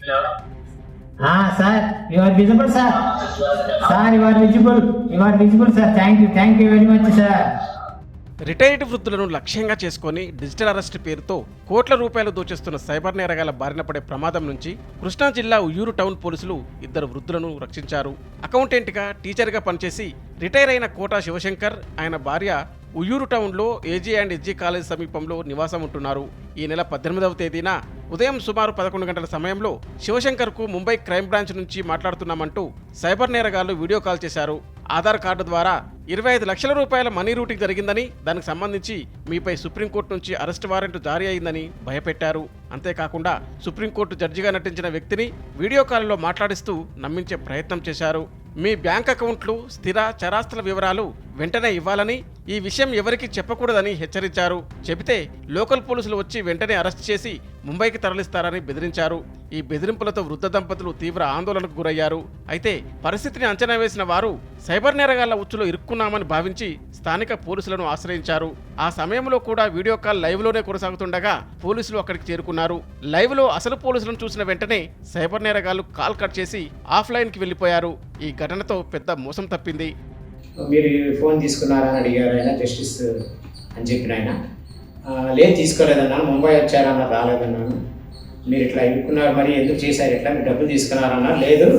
Sir, you are visible, sir. Sir, you are visible. You are visible, sir. Thank you very much, sir. Retired వృద్ధులను లక్ష్యంగా చేసుకొని digital arrest పేరుతో కోట్ల రూపాయలు దోచేస్తున్న cyber నేరగాళ్ల బారిన పడే ప్రమాదం నుంచి కృష్ణా జిల్లా ఉయ్యూరు టౌన్ పోలీసులు 2 వృద్ధులను రక్షించారు. అకౌంటెంట్గా, టీచర్గా పనిచేసి రిటైర్ అయిన కోటా శివశంకర్, ఆయన భార్య ఉయ్యూరు టౌన్లో ఏజీ అండ్ ఎస్జీ కాలేజ్ సమీపంలో నివాసం ఉంటున్నారు. ఈ నెల 18వ తేదీన ఉదయం సుమారు 11 గంటల సమయంలో శివశంకర్కు ముంబై క్రైమ్ బ్రాంచ్ నుంచి మాట్లాడుతున్నామంటూ సైబర్ నేరగాళ్లు వీడియో కాల్ చేశారు. ఆధార్ కార్డు ద్వారా 25 లక్షల రూపాయల మనీ రూటింగ్ జరిగిందని, దానికి సంబంధించి మీపై సుప్రీంకోర్టు నుంచి అరెస్ట్ వారెంట్ జారీ అయిందని భయపెట్టారు. అంతేకాకుండా సుప్రీంకోర్టు జడ్జిగా నటించిన వ్యక్తిని వీడియో కాల్లో మాట్లాడిస్తూ నమ్మించే ప్రయత్నం చేశారు. మీ బ్యాంక్ అకౌంట్లు, స్థిర చరాస్తుల వివరాలు వెంటనే ఇవ్వాలని, ఈ విషయం ఎవరికీ చెప్పకూడదని హెచ్చరించారు. చెబితే లోకల్ పోలీసులు వచ్చి వెంటనే అరెస్ట్ చేసి ముంబైకి తరలిస్తారని బెదిరించారు. ఈ బెదిరింపులతో వృద్ధ దంపతులు తీవ్ర ఆందోళనకు గురయ్యారు. అయితే పరిస్థితిని అంచనా వేసిన వారు సైబర్ నేరగాళ్ల ఉచ్చులో ఇరుక్కున్నామని భావించి స్థానిక పోలీసులను ఆశ్రయించారు. ఆ సమయంలో కూడా వీడియో కాల్ లైవ్లోనే కొనసాగుతుండగా పోలీసులు అక్కడికి చేరుకున్నారు. లైవ్లో అసలు పోలీసులను చూసిన వెంటనే సైబర్ నేరగాళ్లు కాల్ కట్ చేసి ఆఫ్లైన్కి వెళ్ళిపోయారు. ఈ ఘటనతో పెద్ద మోసం తప్పింది. మీరు ఫోన్ తీసుకున్నారని అడిగారు ఆయన, జస్టిస్ అని చెప్పిన ఆయన. లేదు తీసుకోలేదన్నాను. ముంబై వచ్చారన్న, రాలేదన్నాను. మీరు ఇట్లా ఇరుక్కున్నారు, మరి ఎందుకు చేశారు, ఇట్లా మీరు డబ్బులు తీసుకున్నారన్నారు. లేదు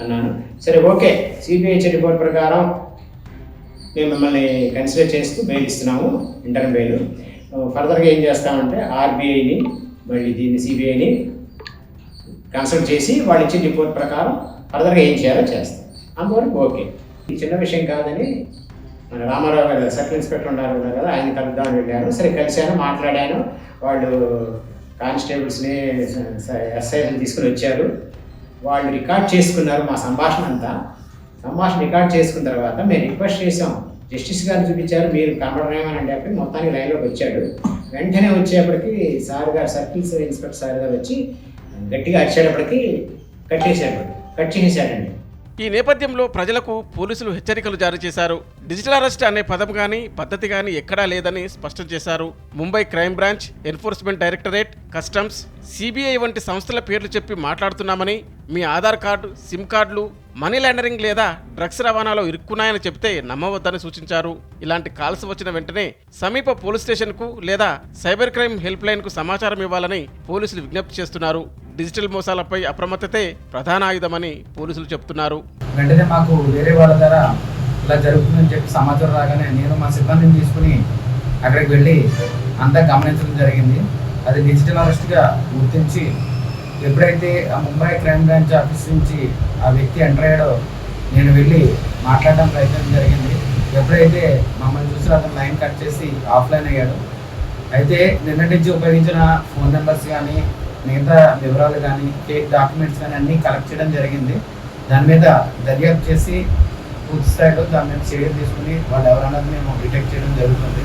అన్నాను. సరే ఓకే, సిబిఐ రిపోర్ట్ ప్రకారం మేము మిమ్మల్ని కన్సిడర్ చేస్తూ బెయిల్ ఇస్తున్నాము, ఇంటర్మ్ బెయిల్. ఫర్దర్గా ఏం చేస్తామంటే ఆర్బీఐని, మళ్ళీ దీన్ని సిబిఐని కన్సల్ట్ చేసి వాళ్ళు ఇచ్చిన రిపోర్ట్ ప్రకారం ఫర్దర్గా ఏం చేయాలో చేస్తాం. అంతవరకు ఓకే. ఈ చిన్న విషయం కాదని మన రామారావు గారు సర్కిల్ ఇన్స్పెక్టర్ ఉన్నారు కదా, ఆయన కలుద్దామని వెళ్ళాను. సరే కలిశాను, మాట్లాడాను. వాళ్ళు కానిస్టేబుల్స్ని, ఎస్ఐని తీసుకుని వచ్చారు. వాళ్ళు రికార్డ్ చేసుకున్నారు మా సంభాషణ అంతా. సంభాషణ రికార్డ్ చేసుకున్న తర్వాత మేము రిక్వెస్ట్ చేసాం, జస్టిస్ గారు చూపించారు, మీరు కనబడరేమని అంటే మొత్తానికి లైన్లోకి వచ్చాడు. వెంటనే వచ్చేప్పటికి సార్ గారు, సర్కిల్స్ ఇన్స్పెక్టర్ సార్ గారు వచ్చి గట్టిగా అరిచేటప్పటికి కట్ చేసేసాడండి. ఈ నేపథ్యంలో ప్రజలకు పోలీసులు హెచ్చరికలు జారీ చేశారు. డిజిటల్ అరెస్ట్ అనే పదం కానీ పద్ధతి కానీ ఎక్కడా లేదని స్పష్టం చేశారు. Mumbai crime branch, enforcement directorate, customs, CBI వంటి సంస్థల పేర్లు చెప్పి మాట్లాడుతున్నామని, మీ ఆధార్ కార్డు, సిమ్ కార్డులు మనీ లాండరింగ్ లేదా డ్రగ్స్ రవాణాలో ఇరుక్కున్నాయని చెబితే నమ్మవద్దని సూచించారు. ఇలాంటి కాల్స్ వచ్చిన వెంటనే సమీప పోలీస్ స్టేషన్కు లేదా సైబర్ క్రైమ్ హెల్ప్ లైన్కు సమాచారం ఇవ్వాలని పోలీసులు విజ్ఞప్తి చేస్తున్నారు. డిజిటల్ మోసాలపై అప్రమత్తతే ప్రధాన ఆయుధమని పోలీసులు చెబుతున్నారు. వెంటనే మాకు వేరే వాళ్ళ ద్వారా ఇలా జరుగుతుందని చెప్పి సమాచారం రాగానే నేను మా సిబ్బందిని తీసుకుని అక్కడికి వెళ్ళి అంతా గమనించడం జరిగింది. అది డిజిటల్ అరెస్ట్గా గుర్తించి ఎప్పుడైతే ఆ ముంబై క్రైమ్ బ్రాంచ్ ఆఫీస్ నుంచి ఆ వ్యక్తి ఎంటర్ అయ్యాడో నేను వెళ్ళి మాట్లాడడం ప్రయత్నం జరిగింది. ఎప్పుడైతే మమ్మల్ని చూసి అతను లైన్ కట్ చేసి ఆఫ్లైన్ అయ్యాడు. అయితే నిన్నటి నుంచి ఉపయోగించిన ఫోన్ నెంబర్స్ కానీ, మిగతా వివరాలు కానీ, ఫేక్ డాక్యుమెంట్స్ కానీ అన్నీ కలెక్ట్ చేయడం జరిగింది. దాని మీద దర్యాప్తు చేసి పూర్తి స్థాయిలో దాని మీద చర్యలు తీసుకుని వాళ్ళు ఎవరన్నది మేము డిటెక్ట్ చేయడం జరుగుతుంది.